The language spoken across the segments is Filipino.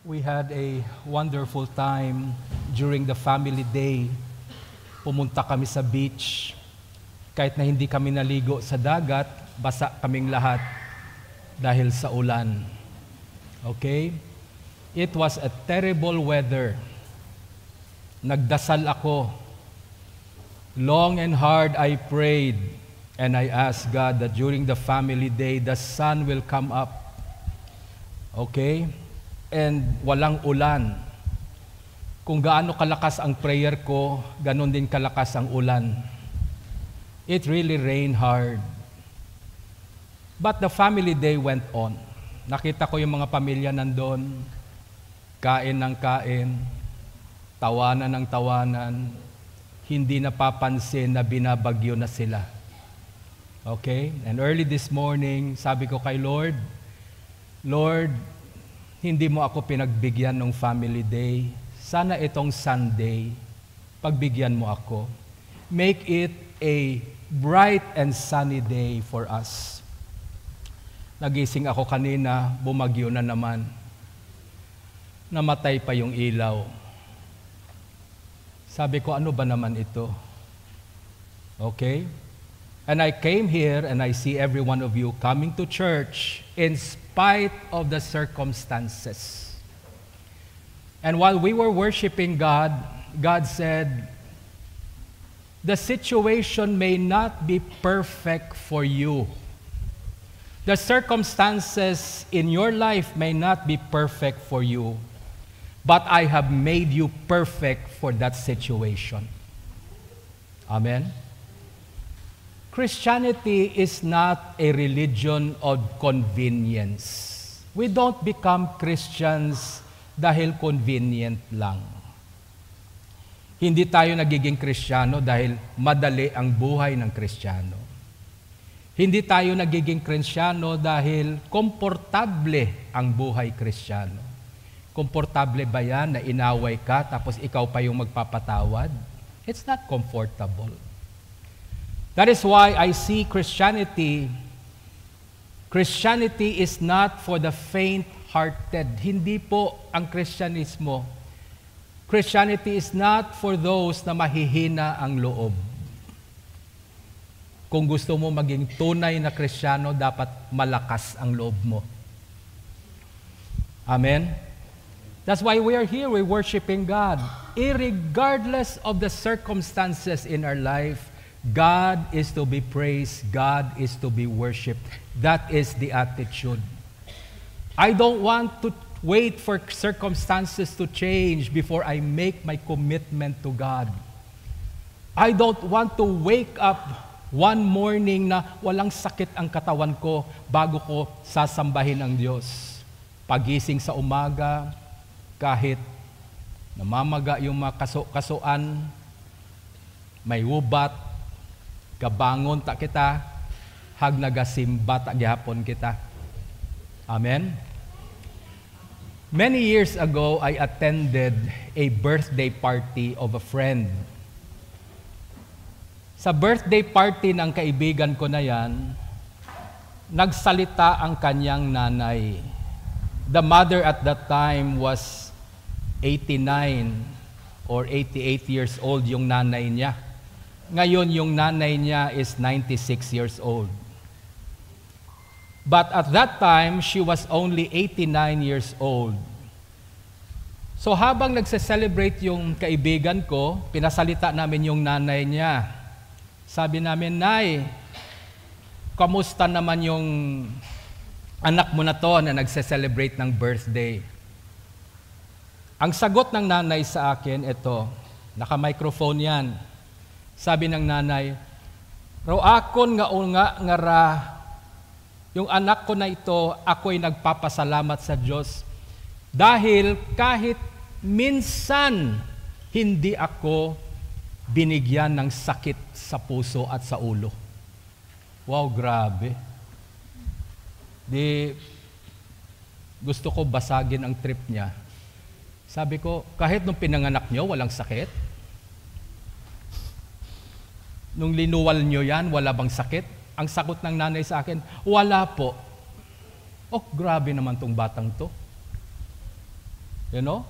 We had a wonderful time during the family day. Pumunta kami sa beach. Kahit na hindi kami naligo sa dagat, basa kaming lahat dahil sa ulan. Okay? It was a terrible weather. Nagdasal ako. Long and hard I prayed and I asked God that during the family day, the sun will come up. Okay? And walang ulan. Kung gaano kalakas ang prayer ko, ganon din kalakas ang ulan. It really rained hard. But the family day went on. Nakita ko yung mga pamilya nandun, kain ng kain, tawanan ng tawanan, hindi napapansin na binabagyo na sila. Okay? And early this morning, sabi ko kay Lord, hindi mo ako pinagbigyan ng family day. Sana itong Sunday, pagbigyan mo ako. Make it a bright and sunny day for us. Nagising ako kanina, bumagyo na naman. Namatay pa yung ilaw. Sabi ko, ano ba naman ito? Okay? And I came here and I see every one of you coming to church in spite of the circumstances. And while we were worshiping God, God said, the situation may not be perfect for you. The circumstances in your life may not be perfect for you, but I have made you perfect for that situation. Amen? Christianity is not a religion of convenience. We don't become Christians dahil convenient lang. Hindi tayo nagiging Kristiyano dahil madali ang buhay ng Kristiyano. Hindi tayo nagiging Kristiyano dahil komportable ang buhay Kristiyano. Komportable ba yan na inaway ka tapos ikaw pa yung magpapatawad? It's not comfortable. That is why I see Christianity is not for the faint-hearted. Hindi po ang Kristyanismo. Christianity is not for those na mahihina ang loob. Kung gusto mo maging tunay na Kristiyano, dapat malakas ang loob mo. Amen? That's why we are here, we're worshiping God. Irregardless of the circumstances in our life, God is to be praised. God is to be worshipped. That is the attitude. I don't want to wait for circumstances to change before I make my commitment to God. I don't want to wake up one morning na walang sakit ang katawan ko bago ko sasambahin ang Diyos. Pagising sa umaga, kahit namamaga yung mga kasuan, may ubat, kabangon ta kita, hag nagasimba ta gihapon kita. Amen? Many years ago, I attended a birthday party of a friend. Sa birthday party ng kaibigan ko na yan, nagsalita ang kanyang nanay. The mother at that time was 89 or 88 years old yung nanay niya. Ngayon, yung nanay niya is 96 years old. But at that time, she was only 89 years old. So habang nagse-celebrate yung kaibigan ko, pinasalita namin yung nanay niya. Sabi namin, Nay, kamusta naman yung anak mo na to na nagse-celebrate ng birthday? Ang sagot ng nanay sa akin, ito, naka-microphone yan. Sabi ng nanay, akon nga ra, yung anak ko na ito, ako'y nagpapasalamat sa Diyos. Dahil kahit minsan, hindi ako binigyan ng sakit sa puso at sa ulo. Wow, grabe. Gusto ko basagin ang trip niya. Sabi ko, kahit nung pinanganak niyo, walang sakit? Nung linuwal nyo yan, wala bang sakit? Ang sagot ng nanay sa akin, wala po. Oh, grabe naman tong batang to. You know?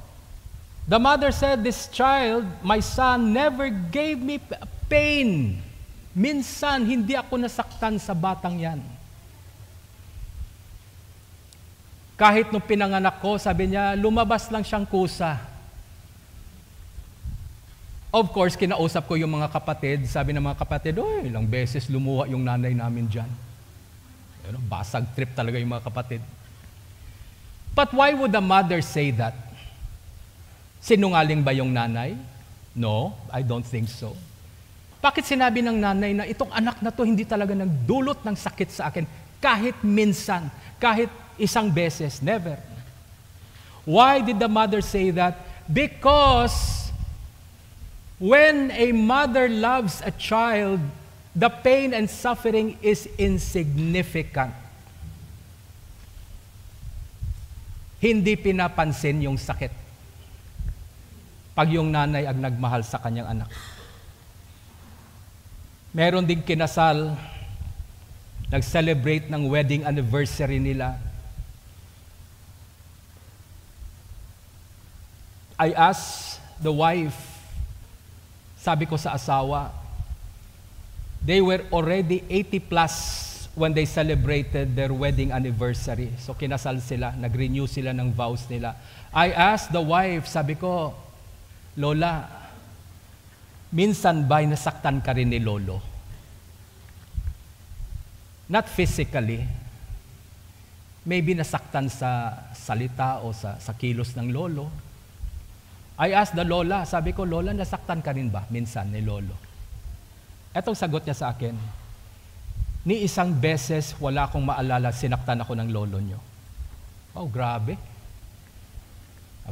The mother said, this child, my son, never gave me pain. Minsan, hindi ako nasaktan sa batang yan. Kahit nung pinanganak ko, sabi niya, lumabas lang siyang kusa. Of course, kinausap ko yung mga kapatid. Sabi ng mga kapatid, oy, ilang beses lumuha yung nanay namin dyan. Basag trip talaga yung mga kapatid. But why would the mother say that? Sinungaling ba yung nanay? No, I don't think so. Bakit sinabi ng nanay na itong anak na to hindi talaga nagdulot ng sakit sa akin kahit minsan, kahit isang beses? Never. Why did the mother say that? Because when a mother loves a child, the pain and suffering is insignificant. Hindi pinapansin yung sakit pag yung nanay ang nagmahal sa kanyang anak. Meron ding kinasal, nag-celebrate ng wedding anniversary nila. I asked the wife, sabi ko sa asawa, they were already 80 plus when they celebrated their wedding anniversary. So kinasal sila, nag-renew sila ng vows nila. I asked the wife, sabi ko, Lola, minsan ba'y nasaktan ka rin ni Lolo? Not physically. Maybe nasaktan sa salita o sa kilos ng Lolo. I asked the Lola, sabi ko, Lola, nasaktan ka rin ba minsan ni Lolo? Etong sagot niya sa akin, ni isang beses wala akong maalala sinaktan ako ng lolo nyo. Oh, grabe.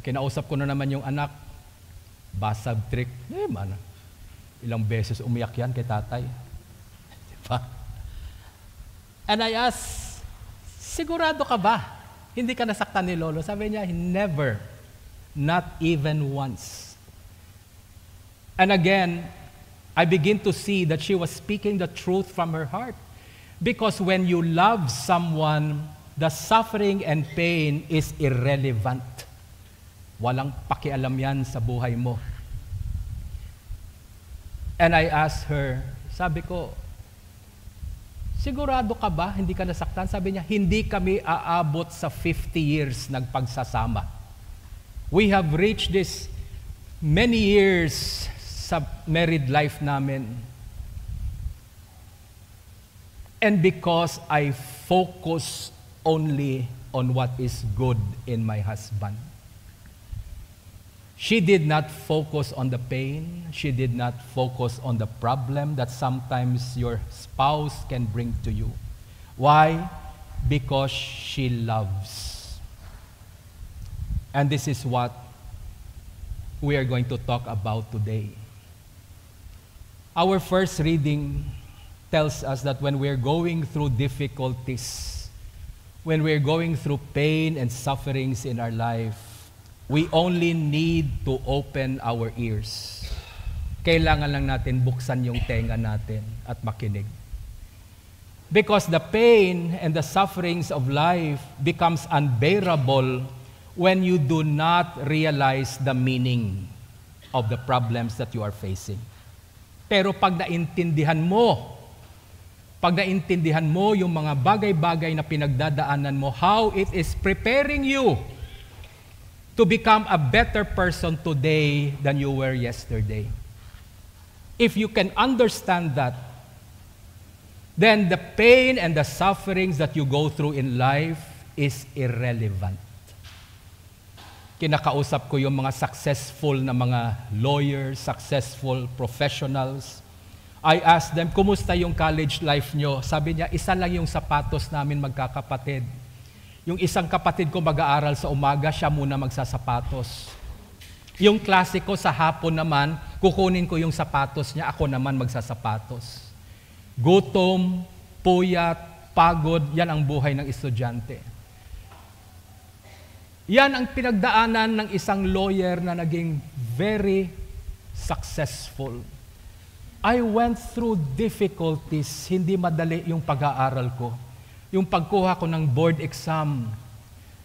Kinausap ko na naman yung anak, basag trick. Man, ilang beses umiyak yan kay tatay. Diba? And I asked, sigurado ka ba? Hindi ka nasaktan ni Lolo? Sabi niya, never. Not even once. And again, I begin to see that she was speaking the truth from her heart. Because when you love someone, the suffering and pain is irrelevant. Walang pakialam yan sa buhay mo. And I asked her, sabi ko, sigurado ka ba hindi ka nasaktan? Sabi niya, hindi kami aabot sa 50 years nagpagsasama. We have reached this many years sa married life namin. And because I focus only on what is good in my husband. She did not focus on the pain. She did not focus on the problem that sometimes your spouse can bring to you. Why? Because she loves. And this is what we are going to talk about today. Our first reading tells us that when we're going through difficulties, when we're going through pain and sufferings in our life, we only need to open our ears. Kailangan lang natin buksan yung tenga natin at makinig. Because the pain and the sufferings of life becomes unbearable when you do not realize the meaning of the problems that you are facing. Pero pag naintindihan mo yung mga bagay-bagay na pinagdadaanan mo, how it is preparing you to become a better person today than you were yesterday. If you can understand that, then the pain and the sufferings that you go through in life is irrelevant. Kinakausap ko yung mga successful na mga lawyers, successful professionals. I asked them, kumusta yung college life nyo? Sabi niya, isa lang yung sapatos namin magkakapatid. Yung isang kapatid ko mag-aaral sa umaga, siya muna magsasapatos. Yung klase ko sa hapon naman, kukunin ko yung sapatos niya, ako naman magsasapatos. Gutom, puyat, pagod, yan ang buhay ng estudyante. Yan ang pinagdaanan ng isang lawyer na naging very successful. I went through difficulties, hindi madali yung pag-aaral ko. Yung pagkuha ko ng board exam,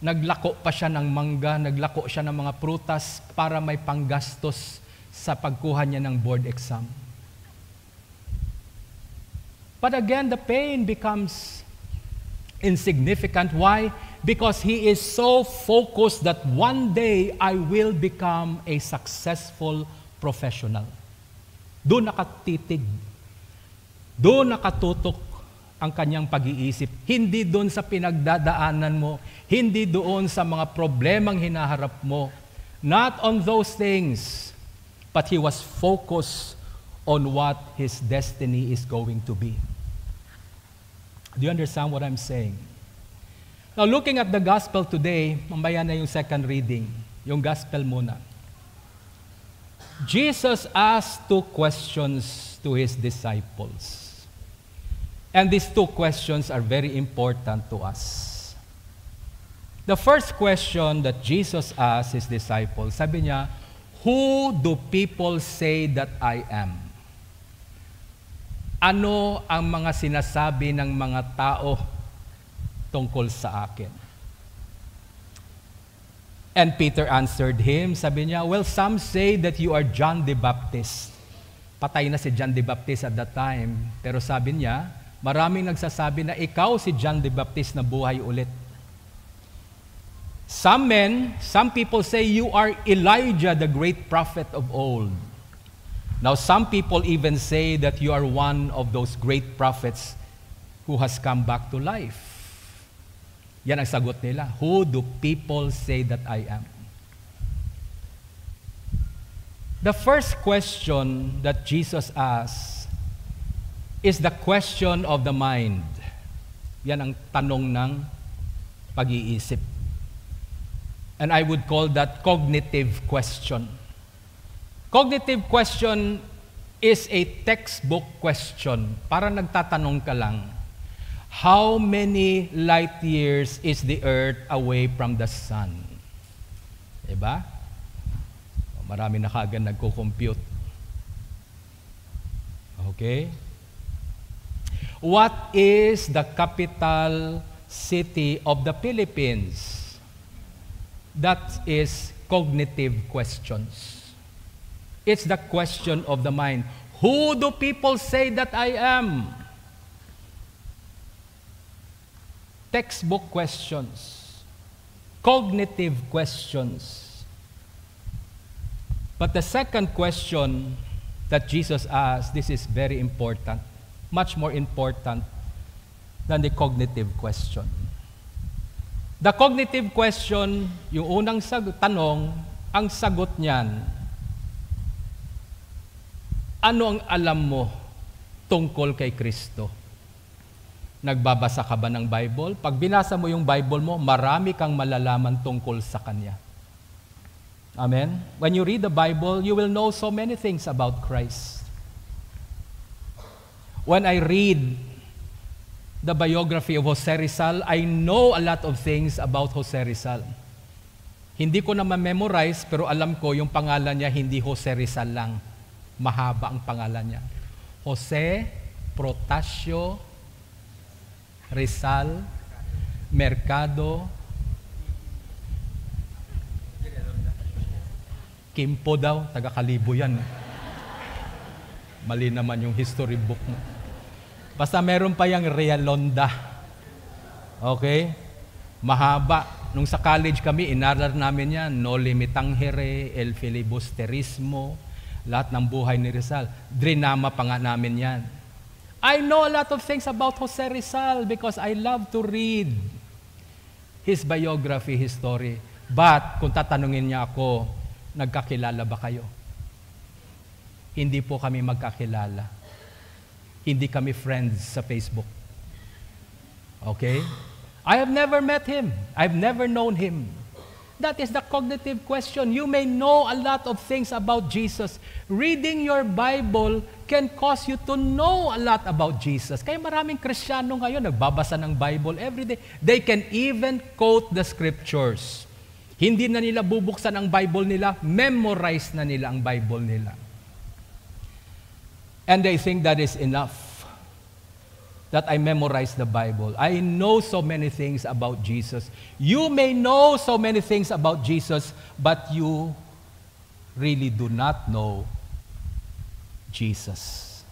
Naglako pa siya ng mangga, naglako siya ng mga prutas para may panggastos sa pagkuha niya ng board exam. But again, the pain becomes insignificant. Why? Because he is so focused that one day I will become a successful professional. Doon nakatitig. Doon nakatutok ang kanyang pag-iisip. Hindi doon sa pinagdadaanan mo. Hindi doon sa mga problemang hinaharap mo. Not on those things. But he was focused on what his destiny is going to be. Do you understand what I'm saying? Now, looking at the gospel today, mamaya na yung second reading. Yung gospel muna. Jesus asked 2 questions to his disciples. And these 2 questions are very important to us. The first question that Jesus asked his disciples, sabi niya, "Who do people say that I am?" Ano ang mga sinasabi ng mga tao tungkol sa akin? And Peter answered him, sabi niya, "Well, some say that you are John the Baptist." Patay na si John the Baptist at that time, pero sabi niya, maraming nagsasabi na ikaw si John the Baptist na buhay ulit. Some people say you are Elijah, the great prophet of old. Now, some people even say that you are one of those great prophets who has come back to life. Yan ang sagot nila. Who do people say that I am? The first question that Jesus asked is the question of the mind. Yan ang tanong ng pag-iisip. And I would call that cognitive question. Cognitive question is a textbook question. Parang nagtatanong ka lang, how many light years is the earth away from the sun? Diba? Marami na kaagad nagko-compute. Okay? What is the capital city of the Philippines? That is cognitive questions. It's the question of the mind. Who do people say that I am? Textbook questions. Cognitive questions. But the second question that Jesus asked, this is very important. Much more important than the cognitive question. The cognitive question, yung unang tanong, ang sagot niyan, ano ang alam mo tungkol kay Kristo? Nagbabasa ka ba ng Bible? Pag binasa mo yung Bible mo, marami kang malalaman tungkol sa Kanya. Amen? When you read the Bible, you will know so many things about Christ. When I read the biography of Jose Rizal, I know a lot of things about Jose Rizal. Hindi ko na ma-memorize, pero alam ko yung pangalan niya, hindi Jose Rizal lang. Mahaba ang pangalan niya. Jose Protasio Rizal Mercado Kimpo daw, taga-Kalibo yan. Mali naman yung history book mo. Basta meron pa yung Realonda. Okay? Mahaba. Nung sa college kami, inaral namin yan. No limitangere, el filibusterismo, lahat ng buhay ni Rizal. Drinama pa nga namin yan. I know a lot of things about Jose Rizal because I love to read his biography, his story. But, kung tatanungin niya ako, nagkakilala ba kayo? Hindi po kami magkakilala. Hindi kami friends sa Facebook. Okay? I have never met him. I've never known him. That is the cognitive question. You may know a lot of things about Jesus. Reading your Bible can cause you to know a lot about Jesus. Kaya maraming Kristiyano ngayon nagbabasa ng Bible every day. They can even quote the scriptures. Hindi na nila bubuksan ang Bible nila, memorize na nila ang Bible nila. And they think that is enough. that I memorized the Bible. I know so many things about Jesus. You may know so many things about Jesus, but you really do not know Jesus.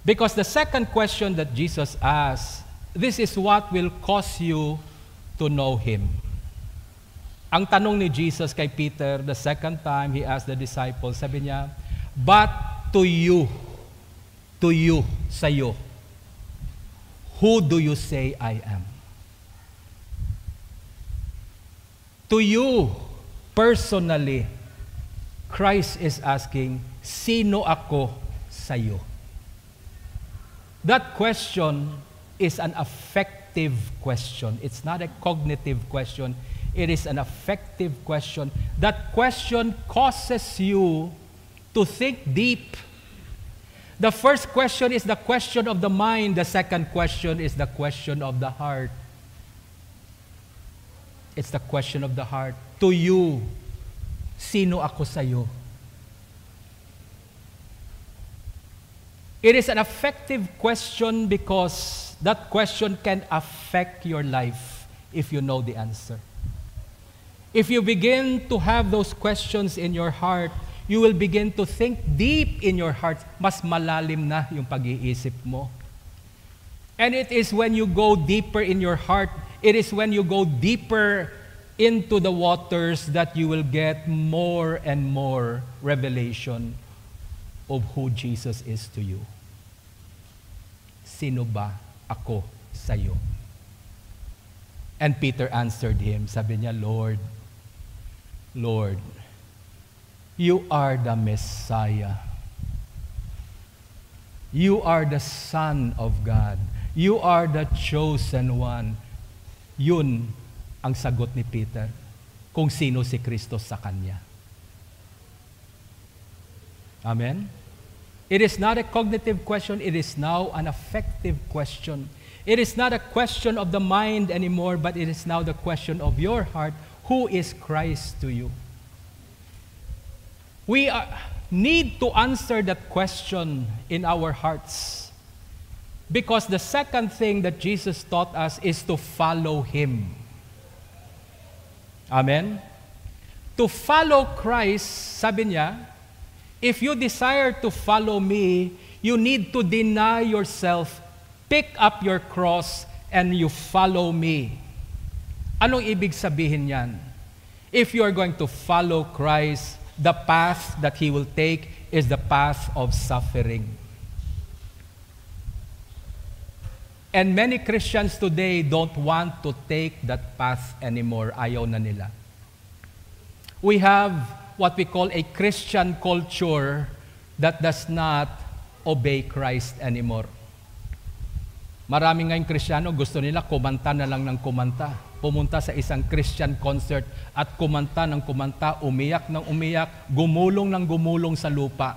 Because the second question that Jesus asked, this is what will cause you to know Him. Ang tanong ni Jesus kay Peter, the second time He asked the disciples, sabi niya, but to you, sa'yo, who do you say I am? To you, personally, Christ is asking, sino ako sa'yo? That question is an affective question. It's not a cognitive question. It is an affective question. That question causes you to think deep. The first question is the question of the mind. The second question is the question of the heart. It's the question of the heart. To you, sino ako sa'yo? It is an affective question because that question can affect your life if you know the answer. If you begin to have those questions in your heart, you will begin to think deep in your heart. Mas malalim na yung pag-iisip mo. And it is when you go deeper in your heart, it is when you go deeper into the waters that you will get more and more revelation of who Jesus is to you. Sino ba ako sa'yo? And Peter answered him, sabi niya, Lord, you are the Messiah. You are the Son of God. You are the chosen one. Yun ang sagot ni Peter kung sino si Kristo sa kanya. Amen? It is not a cognitive question. It is now an affective question. It is not a question of the mind anymore, but it is now the question of your heart. Who is Christ to you? We need to answer that question in our hearts. Because the second thing that Jesus taught us is to follow Him. Amen? To follow Christ, sabi niya, if you desire to follow me, you need to deny yourself, pick up your cross, and you follow me. Anong ibig sabihin yan? If you are going to follow Christ, the path that He will take is the path of suffering. And many Christians today don't want to take that path anymore. Ayaw na nila. We have what we call a Christian culture that does not obey Christ anymore. Marami ngayong Kristiyano, gusto nila kumanta na lang ng kumanta. Pumunta sa isang Christian concert at kumanta ng kumanta, umiyak ng umiyak, gumulong ng gumulong sa lupa.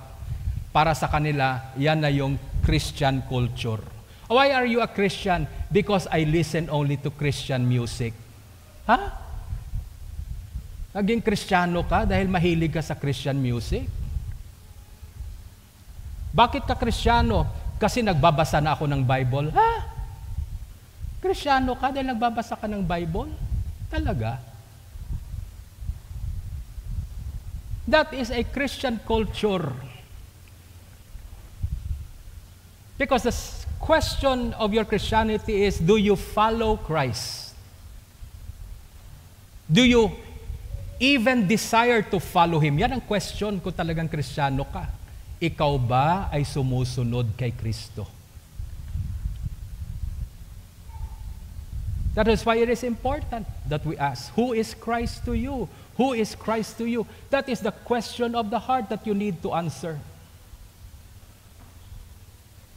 Para sa kanila, yan na yung Christian culture. Why are you a Christian? Because I listen only to Christian music. Ha? Naging Kristiyano ka dahil mahilig ka sa Christian music? Bakit ka Kristiyano? Kasi nagbabasa na ako ng Bible. Ha? Kristiyano ka dahil nagbabasa ka ng Bible? Talaga? That is a Christian culture. Because the question of your Christianity is, do you follow Christ? Do you even desire to follow Him? Yan ang question kung talagang Kristiyano ka. Ikaw ba ay sumusunod kay Kristo? That is why it is important that we ask, who is Christ to you? Who is Christ to you? That is the question of the heart that you need to answer.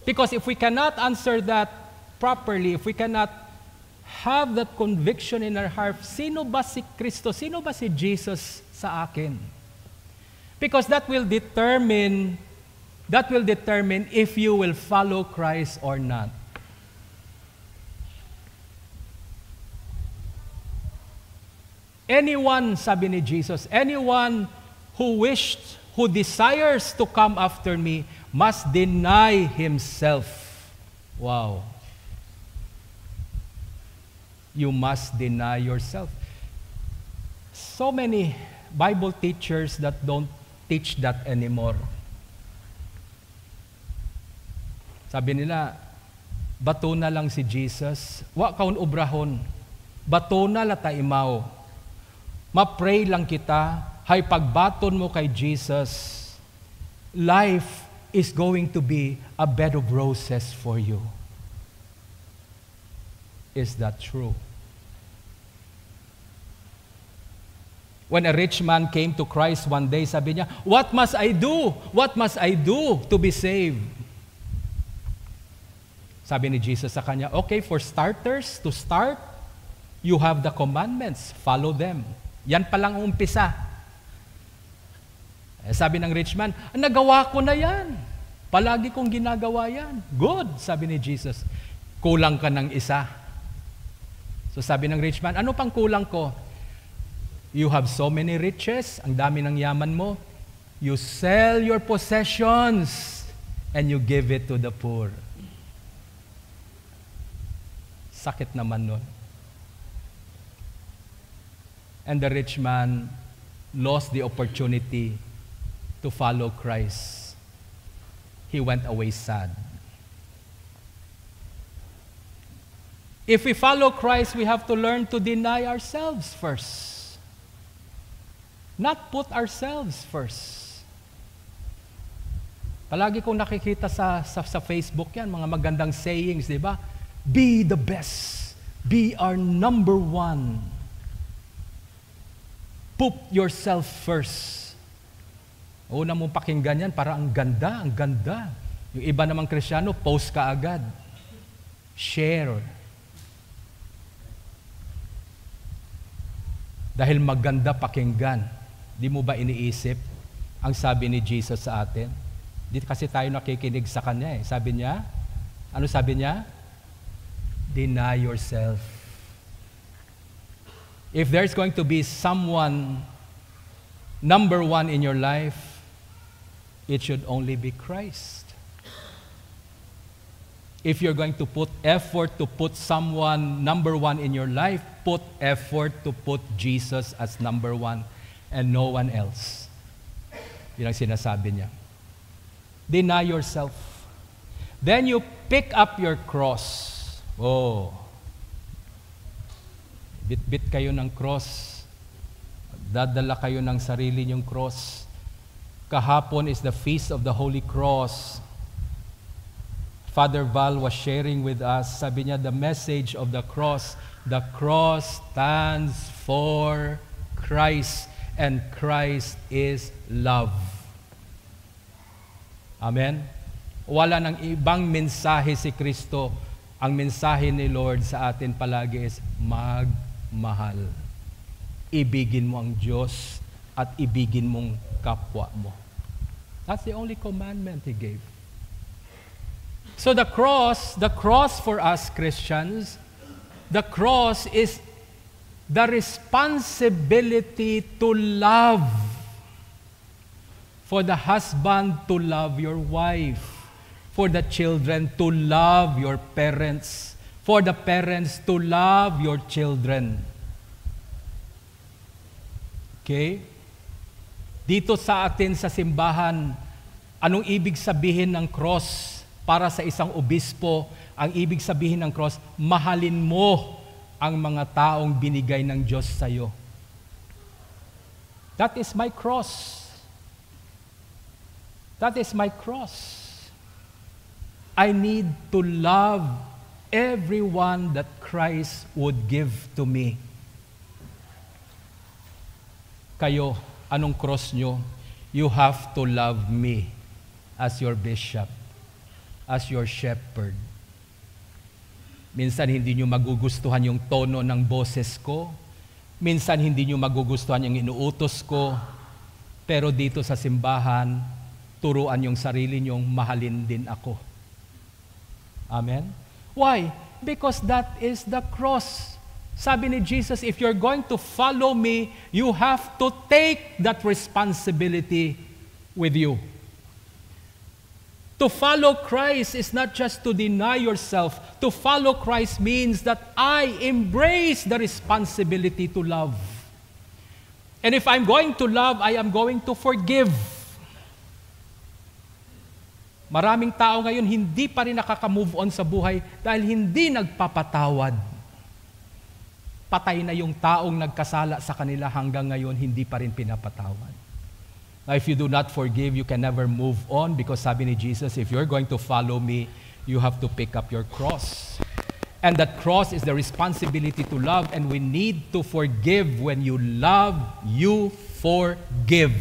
Because if we cannot answer that properly, if we cannot have that conviction in our heart, sino ba si Kristo? Sino ba si Jesus sa akin? Because that will determine if you will follow Christ or not. Anyone, sabi ni Jesus, anyone who desires to come after me must deny himself Wow. You must deny yourself. So many Bible teachers that don't teach that anymore. Sabi nila, bato na lang si Jesus. Wa kaun obrahon. Bato na lata imaw. Ma-pray lang kita. Hay pagbaton mo kay Jesus, life is going to be a bed of roses for you. Is that true? When a rich man came to Christ one day, sabi niya, "What must I do? What must I do to be saved?" Sabi ni Jesus sa kanya, "Okay, for starters, to start, you have the commandments. Follow them." Yan pa lang ang umpisa. Sabi ng rich man, "Nagawa ko na yan. Palagi kong ginagawa yan." "Good," sabi ni Jesus. "Kulang ka ng isa." So sabi ng rich man, "Ano pang kulang ko?" "You have so many riches, ang dami ng yaman mo. You sell your possessions and you give it to the poor." Sakit naman nun. And the rich man lost the opportunity to follow Christ. He went away sad. If we follow Christ, we have to learn to deny ourselves first. Not put ourselves first. Palagi kong nakikita sa Facebook yan, mga magandang sayings, di ba? Be the best. Be our number one. Put yourself first. Una mong pakinggan yan, para ang ganda, ang ganda. Yung iba namang Kristiyano, post ka agad. Share. Dahil maganda pakinggan. Di mo ba iniisip ang sabi ni Jesus sa atin? Di kasi tayo nakikinig sa Kanya eh. Sabi niya, ano sabi niya? Deny yourself. If there's going to be someone number one in your life, it should only be Christ. If you're going to put effort to put someone number one in your life, put effort to put Jesus as number one and no one else. Yun ang sinasabi niya. Deny yourself. Then you pick up your cross. Oh. Bit-bit kayo ng cross. Dadala kayo ng sarili niyong cross. Kahapon is the Feast of the Holy Cross. Father Val was sharing with us, sabi niya, the message of the cross stands for Christ, and Christ is love. Amen? Wala nang ibang mensahe si Kristo. Ang mensahe ni Lord sa atin palagi is magmahal. Ibigin mo ang Diyos at ibigin mong kapwa mo. That's the only commandment He gave. So the cross for us Christians, the cross is the responsibility to love. For the husband to love your wife. For the children to love your parents. For the parents to love your children. Okay? Dito sa atin sa simbahan, anong ibig sabihin ng cross para sa isang obispo? Ang ibig sabihin ng cross, mahalin mo ang mga taong binigay ng Diyos sa iyo. That is my cross. That is my cross. I need to love everyone that Christ would give to me. Kayo, anong cross nyo? You have to love me as your bishop, as your shepherd. Minsan hindi nyo magugustuhan yung tono ng boses ko. Minsan hindi nyo magugustuhan yung inuutos ko. Pero dito sa simbahan, turuan yung sarili nyong mahalin din ako. Amen? Why? Because that is the cross. Sabi ni Jesus, if you're going to follow me, you have to take that responsibility with you. To follow Christ is not just to deny yourself. To follow Christ means that I embrace the responsibility to love. And if I'm going to love, I am going to forgive. Maraming tao ngayon hindi pa rin nakaka-move on sa buhay dahil hindi nagpapatawad. Patay na yung taong nagkasala sa kanila hanggang ngayon, hindi pa rin pinapatawad. Now, if you do not forgive, you can never move on because sabi ni Jesus, if you're going to follow me, you have to pick up your cross. And that cross is the responsibility to love, and we need to forgive. When you love, you forgive.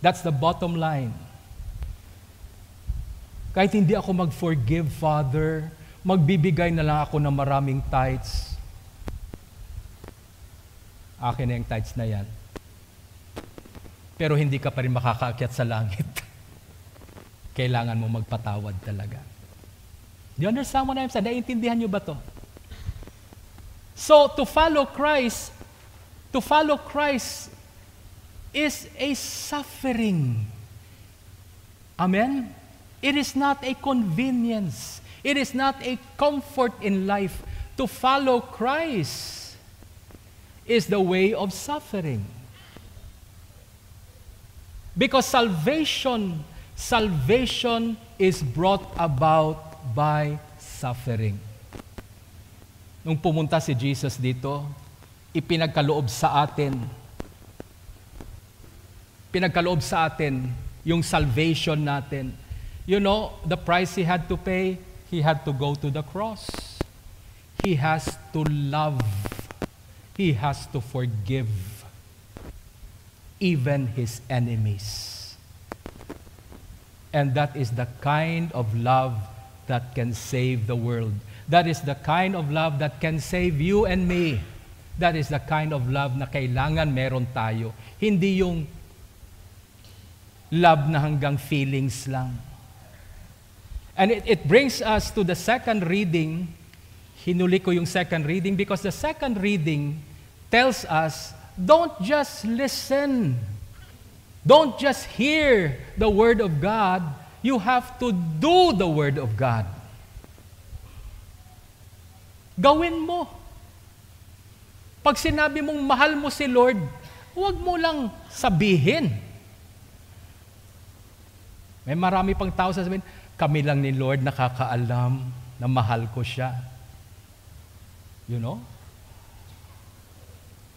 That's the bottom line. Kahit hindi ako mag-forgive, Father, magbibigay na lang ako ng maraming tithes. Akin na yung tithes na yan. Pero hindi ka pa rin makakaakyat sa langit. Kailangan mo magpatawad talaga. Do you understand what I'm saying? Naiintindihan niyo ba to? So, to follow Christ is a suffering. Amen? It is not a convenience. It is not a comfort in life. To follow Christ is the way of suffering. Because salvation is brought about by suffering. Nung pumunta si Jesus dito, ipinagkaloob sa atin yung salvation natin. You know, the price He had to pay, He had to go to the cross. He has to love. He has to forgive even His enemies. And that is the kind of love that can save the world. That is the kind of love that can save you and me. That is the kind of love na kailangan meron tayo. Hindi yung love na hanggang feelings lang. And it brings us to the second reading. Hinuli ko yung second reading because the second reading tells us, don't just listen. Don't just hear the Word of God. You have to do the Word of God. Gawin mo. Pag sinabi mong mahal mo si Lord, huwag mo lang sabihin. May marami pang tao sasabihin, kami lang ni Lord nakakaalam na mahal ko siya. You know?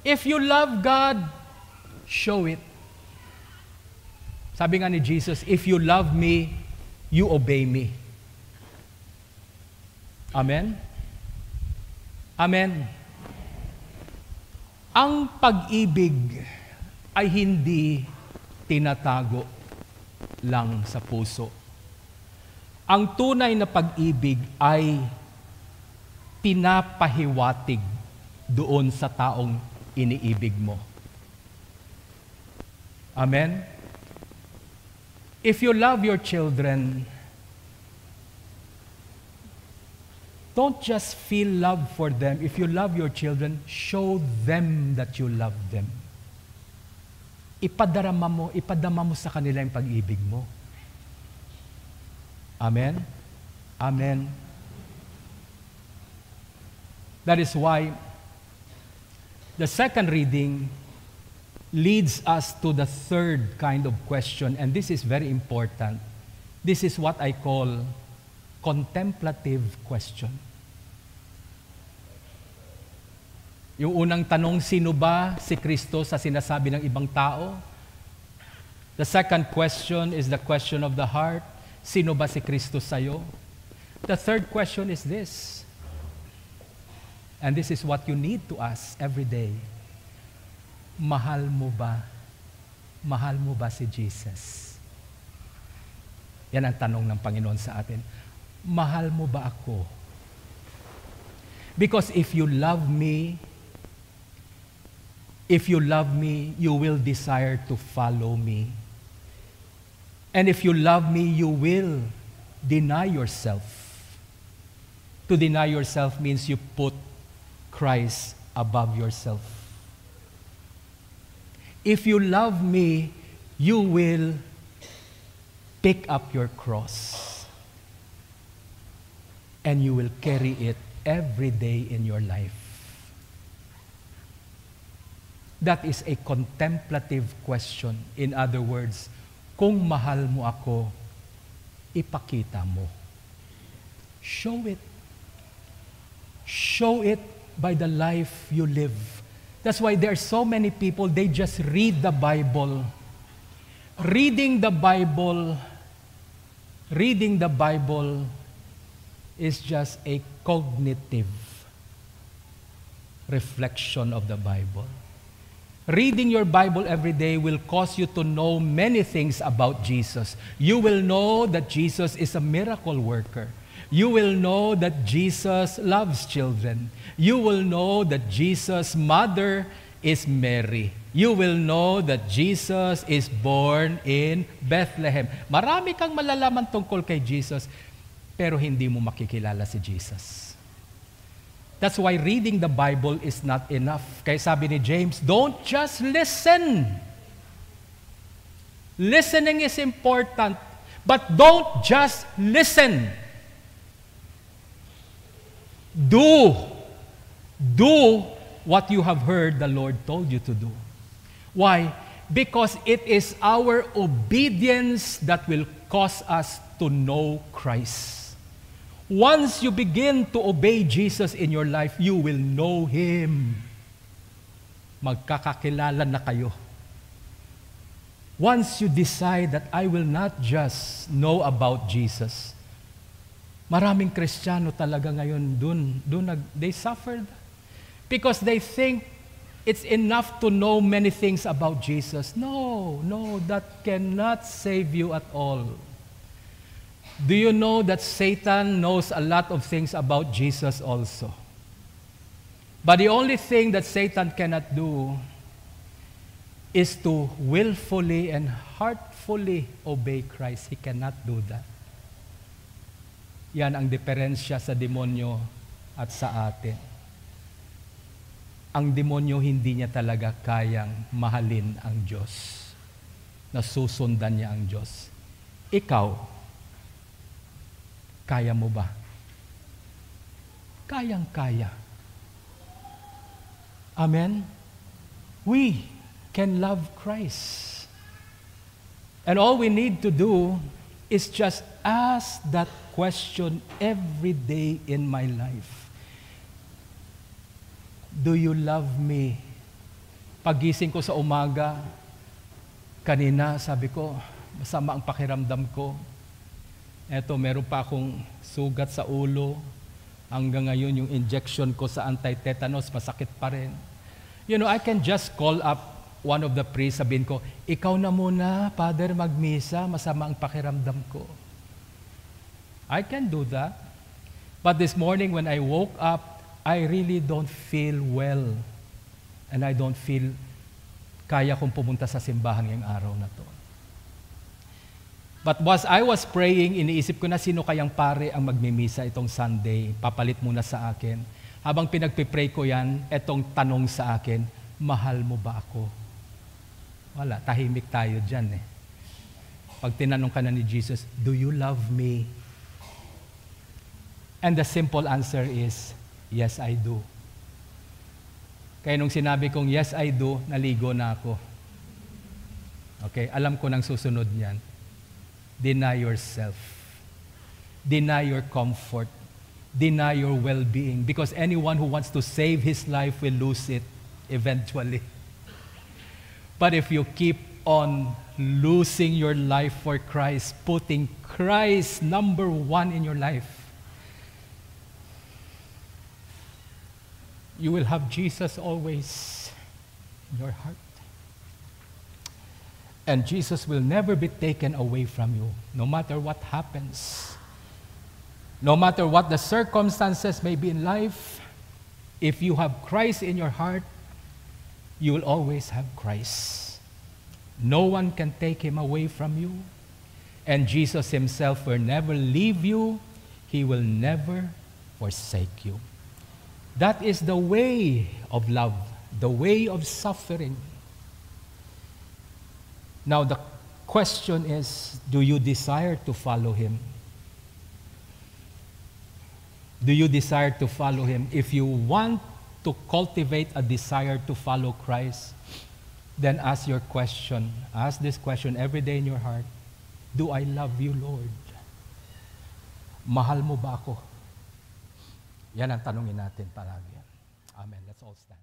If you love God, show it. Sabi nga ni Jesus, if you love me, you obey me. Amen? Amen. Ang pag-ibig ay hindi tinatago lang sa puso. Ang tunay na pag-ibig ay pinapahiwatig doon sa taong iniibig mo. Amen? If you love your children, don't just feel love for them. If you love your children, show them that you love them. Ipadama mo sa kanila yung pag-ibig mo. Amen? Amen. That is why the second reading leads us to the third kind of question, and this is very important. This is what I call contemplative question. Yung unang tanong, sino ba si Kristo sa sinasabi ng ibang tao? The second question is the question of the heart. Sino ba si Kristo sa'yo? The third question is this, and this is what you need to ask every day. Mahal mo ba? Mahal mo ba si Jesus? Yan ang tanong ng Panginoon sa atin. Mahal mo ba ako? Because if you love me, you will desire to follow me. And if you love me, you will deny yourself. To deny yourself means you put Christ above yourself. If you love me, you will pick up your cross, and you will carry it every day in your life. That is a contemplative question. In other words, kung mahal mo ako, ipakita mo. Show it. Show it by the life you live. That's why there are so many people, they just read the Bible. Reading the Bible is just a cognitive reflection of the Bible. Reading your Bible every day will cause you to know many things about Jesus. You will know that Jesus is a miracle worker. You will know that Jesus loves children. You will know that Jesus' mother is Mary. You will know that Jesus is born in Bethlehem. Marami kang malalaman tungkol kay Jesus, pero hindi mo makikilala si Jesus. That's why reading the Bible is not enough. Kaya sabi ni James, don't just listen. Listening is important, but don't just listen. Do what you have heard the Lord told you to do. Why? Because it is our obedience that will cause us to know Christ. Once you begin to obey Jesus in your life, you will know Him. Magkakakilala na kayo. Once you decide that I will not just know about Jesus, maraming Kristiyano talaga ngayon they suffered because they think it's enough to know many things about Jesus. No, that cannot save you at all. Do you know that Satan knows a lot of things about Jesus also? But the only thing that Satan cannot do is to willfully and heartfully obey Christ. He cannot do that. Yan ang diferensya sa demonyo at sa atin. Ang demonyo hindi niya talaga kayang mahalin ang Diyos. Nasusundan niya ang Diyos. Ikaw, kaya mo ba? Kayang-kaya. Amen? We can love Christ. And all we need to do is just ask that question every day in my life. Do you love me? Pagising ko sa umaga, kanina sabi ko, masama ang pakiramdam ko. Eto, meron pa akong sugat sa ulo. Hanggang ngayon, yung injection ko sa anti-tetanus, masakit pa rin. You know, I can just call up one of the priests, sabihin ko, ikaw na muna, Father, magmisa, masama ang pakiramdam ko. I can do that. But this morning, when I woke up, I really don't feel well. And I don't feel kaya kong pumunta sa simbahan ngayong araw na to. But as I was praying, iniisip ko na sino kayang pare ang magmimisa itong Sunday. Papalit muna sa akin. Habang pinagpipray ko yan, etong tanong sa akin, mahal mo ba ako? Wala, tahimik tayo dyan eh. Pag tinanong ka na ni Jesus, do you love me? And the simple answer is, yes, I do. Kaya nung sinabi kong, yes, I do, naligo na ako. Okay, alam ko nang susunod niyan. Deny yourself. Deny your comfort. Deny your well-being. Because anyone who wants to save his life will lose it eventually. But if you keep on losing your life for Christ, putting Christ number one in your life, you will have Jesus always in your heart. And Jesus will never be taken away from you, no matter what happens. No matter what the circumstances may be in life, if you have Christ in your heart, you will always have Christ. No one can take Him away from you. And Jesus Himself will never leave you. He will never forsake you. That is the way of love, the way of suffering. Now, the question is, do you desire to follow Him? Do you desire to follow Him? If you want to cultivate a desire to follow Christ, then ask your question. Ask this question every day in your heart. Do I love you, Lord? Mahal mo ba ako? Yan ang tanungin natin palagi. Amen. Let's all stand.